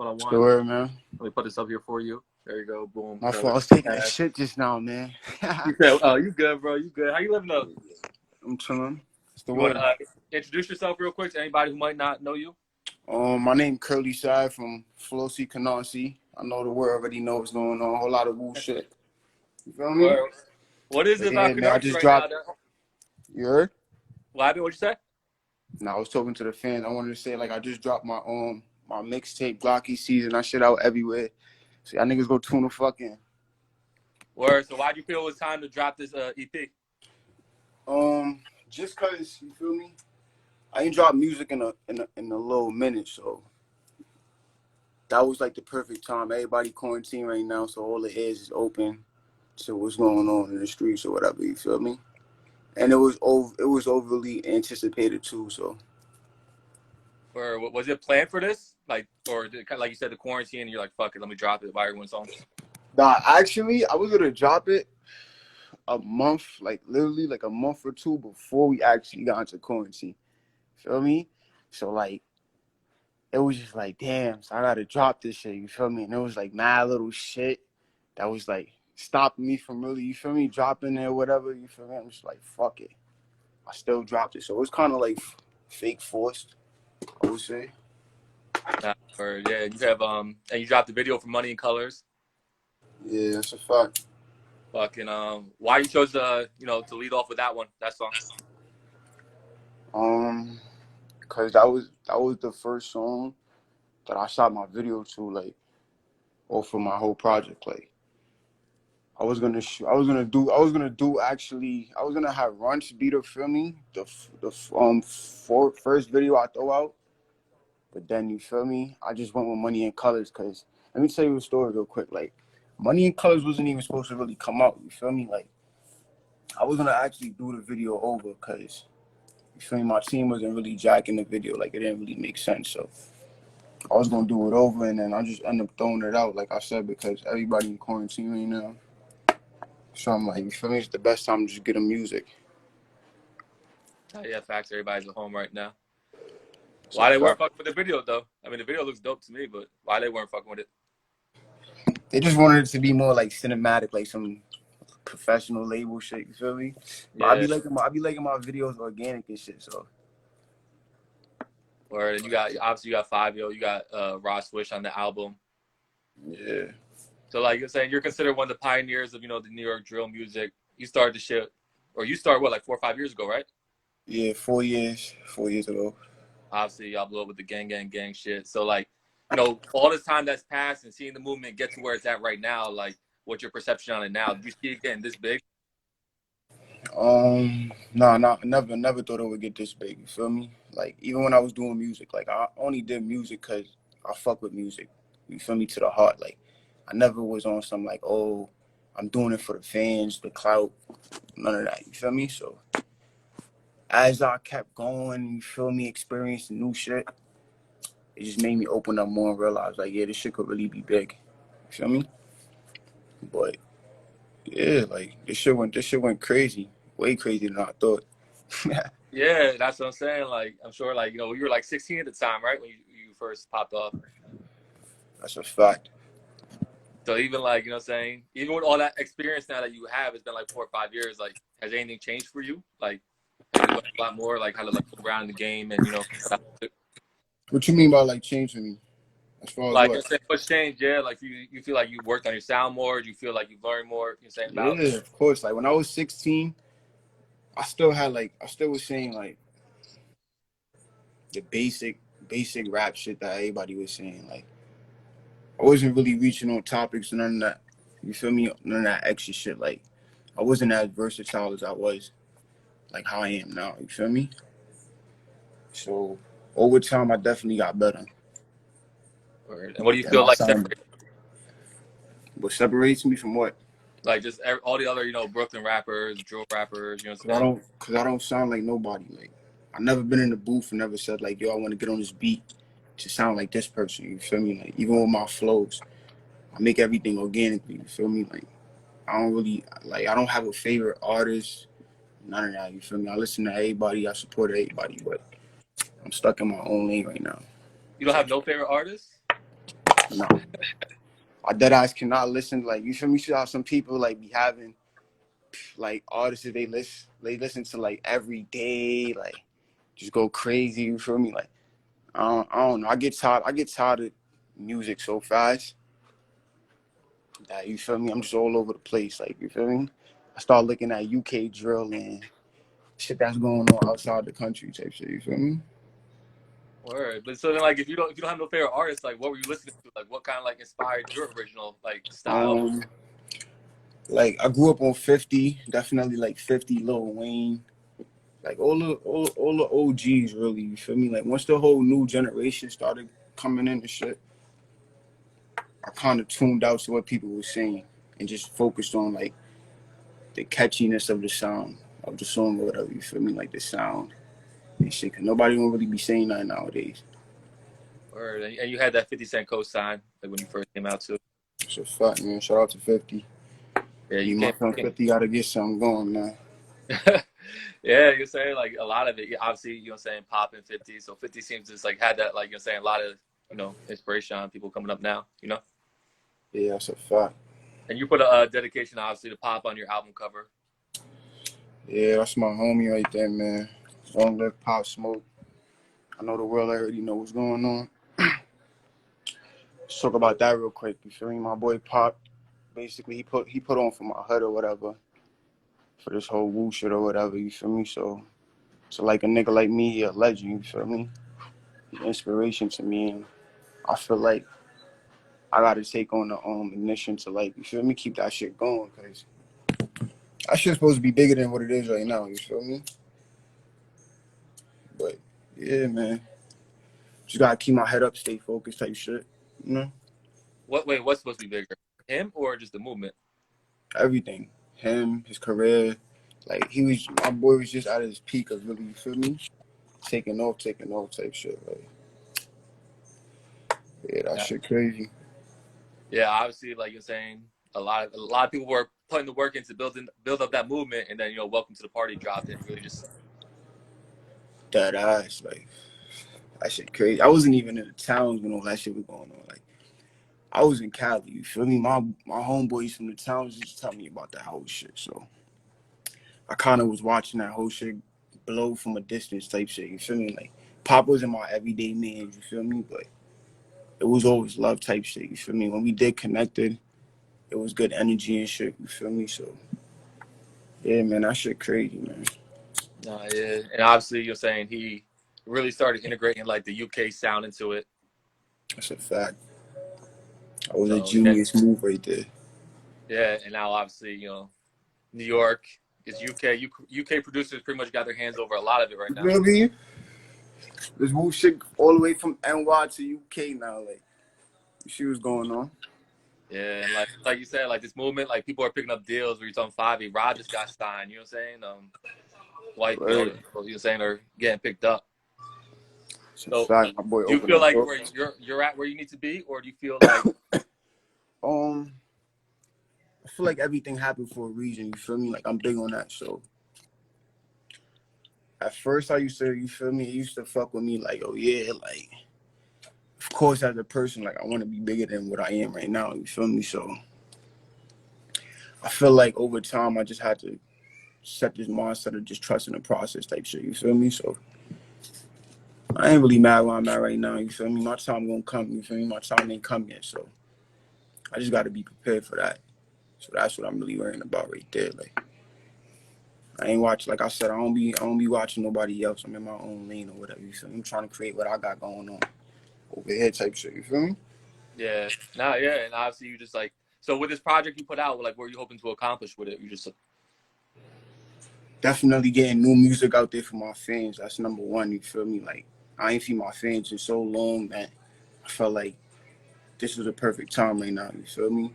Hold on one. Sure, man. Let me put this up here for you. There you go. Boom. My fault. I was taking that shit just now, man. You said, "Oh, you good, bro? You good? How you living up?" I'm chilling. What's the You word? want to introduce yourself real quick to anybody who might not know you? My name Glocky SZN from Flossy, Canarsie. I know the world already know what's going on. A whole lot of woo shit. You feel me? What is But it about yeah, man, I Canarsie just right dropped. now? You heard? What happened? What'd you say? Nah, I was talking to the fans. I wanted to say, like, I just dropped my my mixtape, Glocky SZN. That shit out everywhere. So y'all niggas go tune the fuck in. Word. So why'd you feel it was time to drop this EP? Just cause you feel me. I ain't dropped music in a little minute, so that was like the perfect time. Everybody quarantined right now, so all the ears is open to what's going on in the streets or whatever. You feel me? And it was overly anticipated too. So, Or was it planned for this? Like, or did, like you said, the quarantine, and you're like, fuck it, let me drop it by everyone's home. nah, actually, I was gonna drop it a month, like literally like a month or two before we actually got into quarantine. Feel me? So like, it was just like, damn, so I gotta drop this shit. You feel me? And it was like mad little shit that was like stopping me from really, you feel me, dropping it or whatever. You feel me? I'm just like, fuck it. I still dropped it. So it was kind of like fake forced, I would say. Or yeah, you have and you dropped the video for Money in Colors. Yeah, that's a fact. Fucking why you chose to to lead off with that song? Cause that was the first song that I shot my video to, like, or for my whole project. Like, I was gonna have Runch beat up, feel me, first video I throw out. But then, you feel me, I just went with Money in Colors. Cause let me tell you a story real quick. Like, Money in Colors wasn't even supposed to really come out. You feel me? Like, I was gonna actually do the video over, cause you feel me, my team wasn't really jacking the video. Like, it didn't really make sense. So I was gonna do it over, and then I just ended up throwing it out, like I said, because everybody in quarantine right now. So I'm like, you feel me? It's the best time to just get them music. Yeah, facts. Everybody's at home right now. Why they weren't fucking with the video though? I mean, the video looks dope to me, but why they weren't fucking with it? They just wanted it to be more like cinematic, like some professional label shit. You feel me? But Yeah. I be liking my videos organic and shit. So. Or you got obviously you got Savv, you got Swish on the album. Yeah. So like you're saying, you're considered one of the pioneers of the New York drill music. You started the shit, or you started what, like 4 or 5 years ago, right? Yeah, 4 years. 4 years ago. Obviously, y'all blew up with the gang shit. So like, all this time that's passed and seeing the movement get to where it's at right now, like, what's your perception on it now? Do you see it getting this big? Never thought it would get this big. You feel me? Like, even when I was doing music, like, I only did music because I fuck with music. You feel me? To the heart. Like, I never was on some like, oh, I'm doing it for the fans, the clout, none of that. You feel me? So as I kept going, you feel me, experiencing new shit, it just made me open up more and realize, like, yeah, this shit could really be big. You feel me? But yeah, like, this shit went crazy, way crazier than I thought. Yeah, that's what I'm saying. Like, I'm sure, like, you were like 16 at the time, right? When you first popped off. That's a fact. So even like, saying, even with all that experience now that you have, it's been like 4 or 5 years, like, has anything changed for you? Like, have you learned a lot more, like how to like go around in the game and, What you mean by like changing me? As far as like what? you're saying what's changed, yeah? Like you feel like you worked on your sound more, do you feel like you've learned more, you're saying about Yeah, of course. Like when I was 16, I still was saying like the basic rap shit that everybody was saying. Like I wasn't really reaching on topics and none of that. You feel me? None of that extra shit. Like I wasn't as versatile as I was, like how I am now. You feel me? So over time, I definitely got better. And what do you And feel my like sound. What separates me from what? like just all the other, Brooklyn rappers, drill rappers, Cause I don't sound like nobody. Like I never been in the booth and never said like, yo, I want to get on this beat to sound like this person. You feel me? Like even with my flows, I make everything organically. You feel me? Like I don't have a favorite artist. None of that. You feel me? I listen to everybody. I support everybody, but I'm stuck in my own lane right now. You don't have no favorite artists? No, I dead eyes cannot listen. Like, you feel me? See how some people like be having like artists that they listen to like every day, like just go crazy. You feel me? Like I don't know. I get tired of music so fast that you feel me. I'm just all over the place. Like you feel me? I start looking at UK drill and shit that's going on outside the country type shit. You feel me? Word. But so then, like, if you don't have no favorite artist, like, what were you listening to? Like, what kind of like inspired your original like style? Um, like I grew up on 50, definitely like 50, Lil Wayne, like all the OGs really. You feel me? Like once the whole new generation started coming in and shit, I kind of tuned out to what people were saying and just focused on like the catchiness of the sound of the song or whatever. You feel me? Like the sound and shit. Cause nobody don't really be saying that nowadays. Word. And you had that 50 Cent co-sign like when you first came out too. So fuck man. Shout out to 50. Yeah, Me you and my came. friend 50 gotta get something going now. Yeah, you're saying like a lot of it. Obviously, saying Pop and 50. So 50 seems to just like had that like you're saying a lot of inspiration on people coming up now. Yeah, that's a fact. And you put a dedication obviously to Pop on your album cover. Yeah, that's my homie right there, man. Long live Pop Smoke. I know the world already know what's going on. Let's talk about that real quick. You feel me? My boy Pop, basically he put on for my hood or whatever, for this whole woo shit or whatever. You feel me? So like a nigga like me, he a legend. You feel me? He's an inspiration to me, and I feel like I gotta take on the ignition to like you feel me, keep that shit going, cause that shit's supposed to be bigger than what it is right now. You feel me? But yeah, man, just gotta keep my head up, stay focused, type shit. You know, What's supposed to be bigger? Him or just the movement? everything. Him, his career, like my boy was just at his peak of really, you feel me? Taking off type shit. Like, yeah, that Yeah. shit crazy. Yeah, obviously, like you're saying, a lot of people were putting the work into build up that movement, and then Welcome to the Party dropped and really just Dead ass, like that shit crazy. I wasn't even in the towns when all that shit was going on. Like I was in Cali, you feel me? My homeboys from the towns just tell me about that whole shit. So I kind of was watching that whole shit blow from a distance type shit. You feel me? Like Pop wasn't my everyday man. You feel me? But it was always love type shit. You feel me? When we did connected, it was good energy and shit. You feel me? So yeah, man, that shit crazy, man. yeah. And obviously, you're saying he really started integrating like the UK sound into it. That's a fact. That was a So yeah, genius move right there. yeah. And now obviously, New York is UK. UK producers pretty much got their hands over a lot of it right You now. feel me? This move shit all the way from NY to UK now. Like, you see what's going on? Yeah, and like you said, like this movement, like people are picking up deals where you're talking Favi, Rob just got signed. You know what I'm saying? White, Right. saying are getting picked up. It's a So, fact. My boy do you opened feel the like door. where you're at where you need to be, or do you feel like Um, I feel like everything happened for a reason. You feel me? Like I'm big on that. So at first, I used to, you feel me? It used to fuck with me. Like, oh yeah, like of course, as a person, like I want to be bigger than what I am right now. You feel me? So I feel like over time, I just had to set this mindset of just trusting the process type shit. You feel me? So I ain't really mad where I'm at right now. You feel me? My time gonna come. You feel me? My time ain't come yet. So I just got to be prepared for that. So that's what I'm really worrying about right there. Like I ain't watch, like I said, I don't be watching nobody else. I'm in my own lane or whatever. You feel me? I'm trying to create what I got going on over here type shit. You feel me? yeah, nah, yeah, and obviously you just like so with this project you put out, like what are you hoping to accomplish with it? You just Definitely getting new music out there for my fans. That's number one. You feel me? Like I ain't seen my fans in so long that I felt like this was a perfect time right now. You feel me?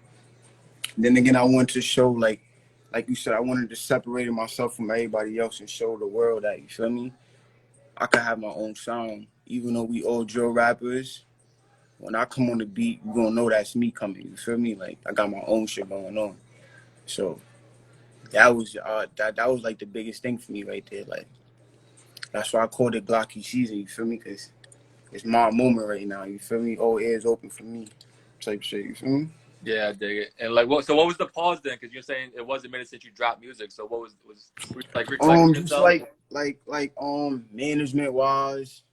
Then again, I wanted to show like you said, I wanted to separate myself from everybody else and show the world that you feel me. I could have my own sound, even though we all drill rappers. When I come on the beat, you gonna know that's me coming. You feel me? Like I got my own shit going on. So that was like the biggest thing for me right there. Like that's why I called it Glocky SZN. You feel me? Cause it's my moment right now. You feel me? All ears open for me. type shit. You feel me? Yeah, I dig it. And like, what? So what was the pause then? Because you're saying it was a minute since you dropped music. So what was like reflecting Just yourself? management wise,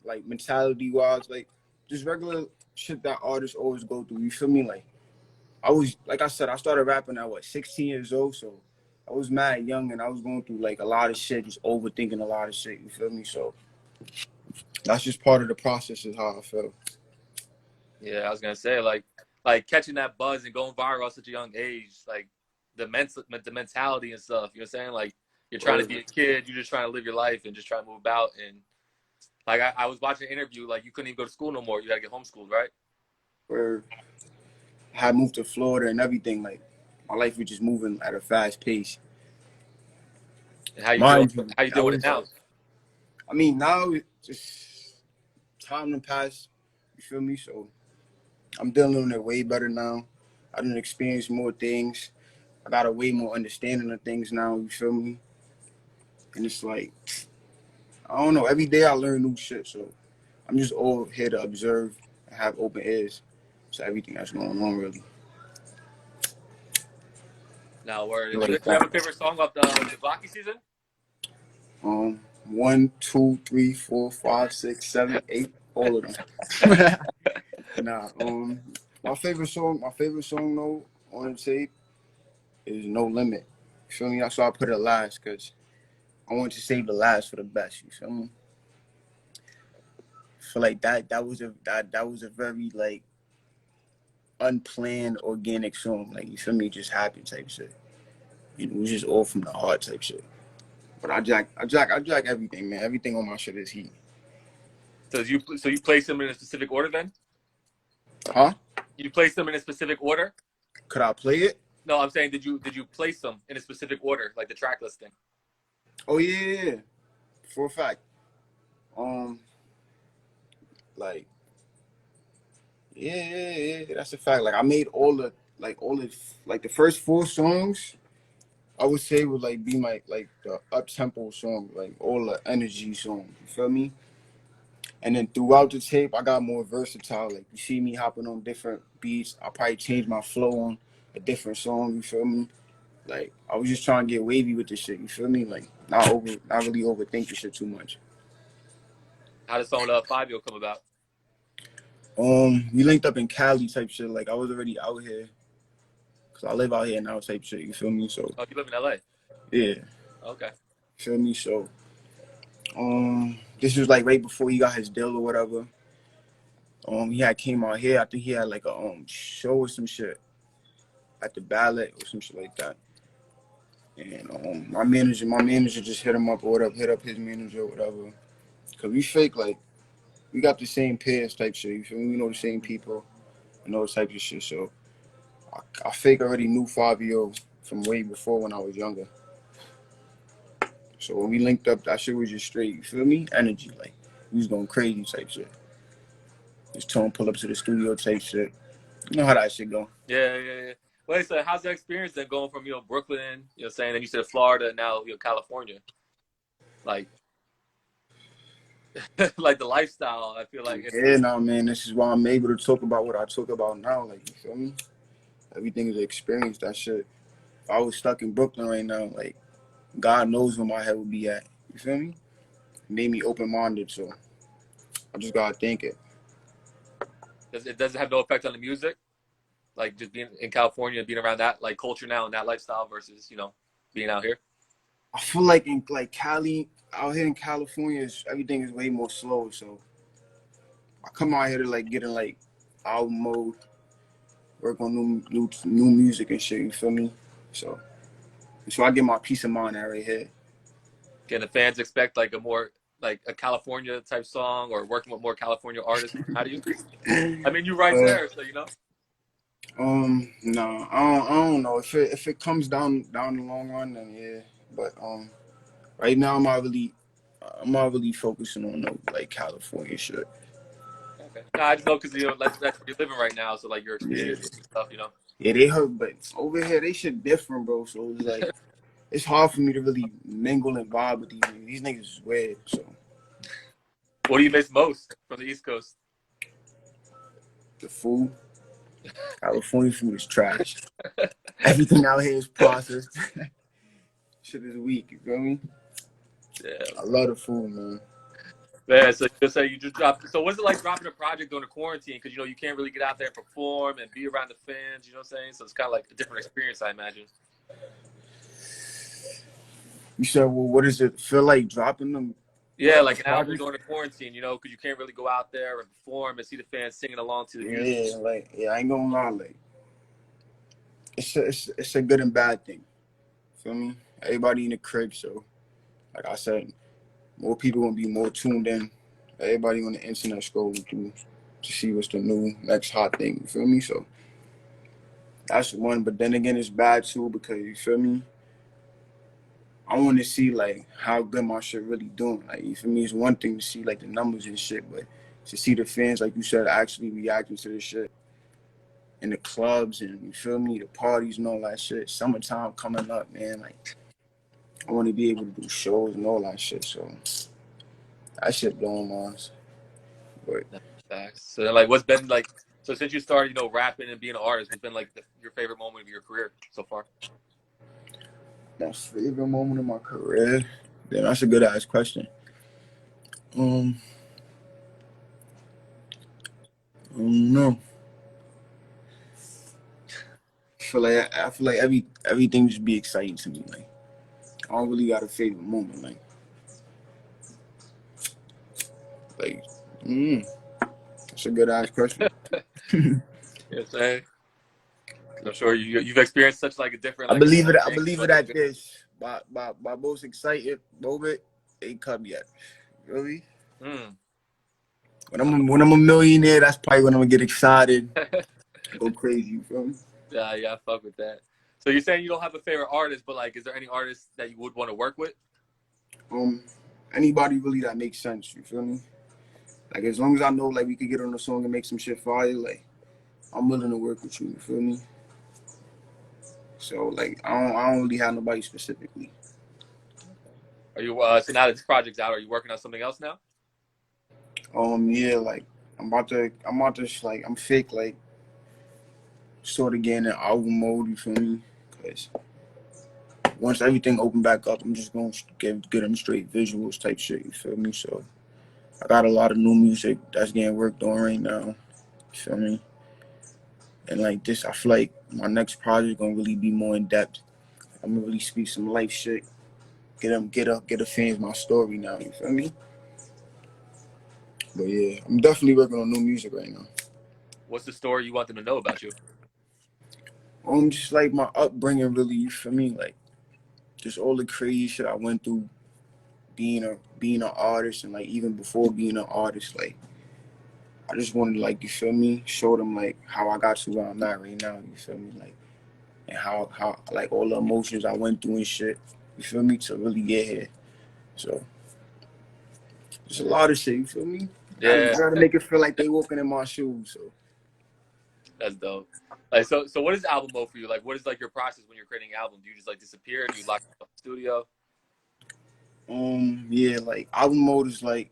like mentality wise, like just regular shit that artists always go through. You feel me? Like I was, like I said, I started rapping at 16 years old, so I was mad young and I was going through like a lot of shit, just overthinking a lot of shit. You feel me? So that's just part of the process, is how I feel. Yeah, I was gonna say like catching that buzz and going viral at such a young age, like the mentality and stuff. You know what I'm saying? Like you're trying to be a kid, you're just trying to live your life and just trying to move about. And like I was watching an interview, like you couldn't even go to school no more. You gotta get homeschooled, right? Where I had moved to Florida and everything, like my life was just moving at a fast pace. And how you deal Mind you, how you that deal with it was now? like, I mean, now it's just time to pass. You feel me? So I'm dealing with it way better now. I done experienced more things. I got a way more understanding of things now. You feel me? And it's like, I don't know. Every day I learn new shit. So I'm just all here to observe and have open ears to everything that's going on, really. Now, word. Feel And like you have a that. favorite song of the Glocky season? 1, 2, 3, 4, 5, 6, 7, 8, all of them. Nah, my favorite song though on the tape is No Limit. You feel me? That's why I put it last, cause I want to save the last for the best. You feel me? I feel like that was a very like unplanned, organic song. Like, you feel me? Just happy type shit. It was just all from the heart type shit. But I jack everything, man. Everything on my shit is heat. So you place them in a specific order then? Huh? You place them in a specific order? Could I play it? No, I'm saying did you place them in a specific order, like the track listing? Oh yeah. For a fact. Um, like yeah, that's a fact. Like I made all the like the first 4 songs I would say would like be my like the up tempo song, like all the energy songs. You feel me? And then throughout the tape, I got more versatile. Like you see me hopping on different beats. I probably change my flow on a different song. You feel me? Like I was just trying to get wavy with this shit. You feel me? Like not really overthink the shit too much. How does song Five You'll come about? We linked up in Cali type shit. Like I was already out here, cause I live out here now type shit. You feel me? So Oh, you live in LA. yeah, Okay. feel me? So this was like right before he got his deal or whatever. He had came out here. I think he had like a show or some shit at the ballot or some shit like that. And my manager just hit him up or whatever, hit up his manager or whatever. Cause we fake like we got the same peers type shit. You feel me? We know the same people and all types of shit. So I fake already knew Fabio from way before when I was younger. So when we linked up, that shit was just straight. You feel me? Energy, like we was going crazy type shit. Just told him pull up to the studio type shit. You know how that shit go. Yeah. Wait, so how's the experience then going from Brooklyn, saying, and you said Florida, now California, like like the lifestyle? I feel like Yeah, nah, man. This is why I'm able to talk about what I talk about now. Like, you feel me? Everything is an experience. That shit. If I was stuck in Brooklyn right now, like, God knows where my head would be at. You feel me? It made me open minded, so I just gotta think it. it doesn't have no effect on the music, like just being in California, being around that like culture now and that lifestyle versus being out here. I feel like in like Cali, out here in California, everything is way more slow. So I come out here to like get in like album mode, work on new music and shit. You feel me? So I get my peace of mind out right here. Can the fans expect like a more like a California type song or working with more California artists? How do you? I mean, you right there, so No, I don't know if it comes down the long run, then yeah. But right now I'm not really focusing on no like California shit. Okay. No, I just know because that's where you're living right now, so like your Yeah, experience and stuff. yeah, they hurt, but over here they shit different, bro. So it's like it's hard for me to really mingle and vibe with these niggas. These niggas is weird. So What do you miss most from the East Coast? the food, California food is trash. Everything out here is processed. Shit is weak. You feel me? Yeah. I love the food, man. Yeah, so you say you just dropped. So what's it like dropping a project during the quarantine? Because you can't really get out there and perform and be around the fans. You know what I'm saying? So it's kind of like a different experience, I imagine. You said, well, what does it feel like dropping them? Yeah, A like an album project? during the quarantine. Because you can't really go out there and perform and see the fans singing along to the music. Yeah, like I ain't gonna lie, like it's a good and bad thing. Feel me? Everybody in the crib, so like I said, more people gonna be more tuned in. Everybody on the internet scrolling through to see what's the new next hot thing. You feel me? So that's one. But then again, it's bad too because you feel me. I want to see like how good my shit really doing. Like you feel me? It's one thing to see like the numbers and shit, but to see the fans, like you said, actually reacting to this shit in the clubs and you feel me, the parties and all that shit. Summertime coming up, man. Like I want to be able to do shows and all that shit. So that shit blowing minds. But Facts. So like, what's been like? So since you started, rapping and being an artist, what's been like your favorite moment of your career so far? my favorite moment of my career, then that's a good ass question. Um, no. I feel like everything just be exciting to me. Like I don't really got a favorite moment. Like, that's a good ass question. You know what I'm saying? I'm sure you've experienced such like a different I like believe it. I things believe throughout it your at experience. this. My most excited moment ain't come yet. Really? Mm. When I'm a millionaire, that's probably when I'm gonna get excited, go crazy. You feel me? Yeah, I fuck with that. So you're saying you don't have a favorite artist, but like, is there any artist that you would want to work with? Um, Anybody really that makes sense. You feel me? Like as long as I know like we could get on a song and make some shit fire, like I'm willing to work with you. You feel me? So like I don't really have nobody specifically. Are you so now that this project's out, are you working on something else now? Yeah, like I'm about to like I'm fake like sort of getting in album mode. You feel me? Cause once everything open back up, I'm just gonna get them straight visuals type shit. You feel me? So I got a lot of new music that's getting worked on right now. You feel me? And like this, I feel like my next project gonna really be more in depth. I'm gonna really speak some life shit. Get the fans my story now. You feel me? But yeah, I'm definitely working on new music right now. What's the story you want them to know about you? Just like my upbringing, really. You feel me? Like just all the crazy shit I went through being an artist, and like even before being an artist, like I just wanted to like you feel me, show them like how I got to where I'm at right now. You feel me? Like and how like all the emotions I went through and shit. You feel me? To really get here. So there's a lot of shit. You feel me? I Yeah, gotta make it feel like they walking in my shoes. So that's dope. Like, so what is album mode for you? Like, what is like your process when you're creating an album? Do you just like disappear? Do you lock yourself in the studio? yeah, like album mode is like,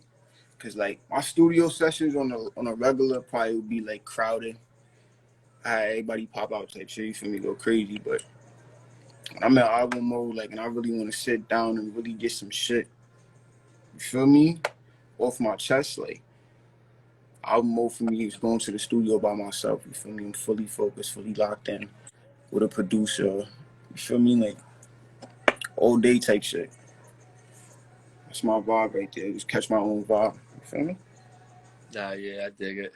cause like my studio sessions on a regular probably would be like crowded. Everybody pop out type shit. You feel me? Go crazy. But when I'm in album mode, like, and I really want to sit down and really get some shit. You feel me? Off my chest, like album mode for me is going to the studio by myself. You feel me? I'm fully focused, fully locked in with a producer. You feel me? Like all day type shit. That's my vibe right there. Just catch my own vibe. You feel me? Nah, yeah, I dig it.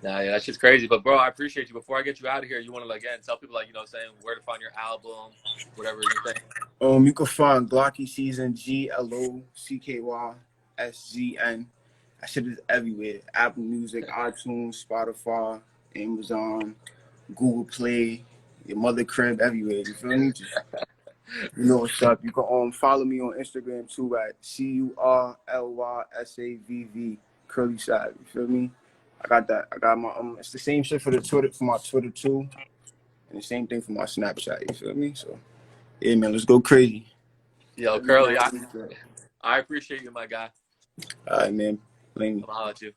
Nah, yeah, that's just crazy. But bro, I appreciate you. Before I get you out of here, you want to like again tell people like saying where to find your album, whatever you're saying. You can find Glocky SZN, GLOCKYSZN. That shit is everywhere. Apple Music, iTunes, Spotify, Amazon, Google Play, your mother crib, everywhere. You feel me? Just you know what's up. You can follow me on Instagram too at CURLYSAVV Curly Savv. You feel me? I got that. I got my it's the same shit for the Twitter for my Twitter too. And the same thing for my Snapchat, you feel me? So yeah man, let's go crazy. Yo, Everything Curly, I do. I appreciate you, my guy. All right, man. Blame me. I'm gonna holler at you.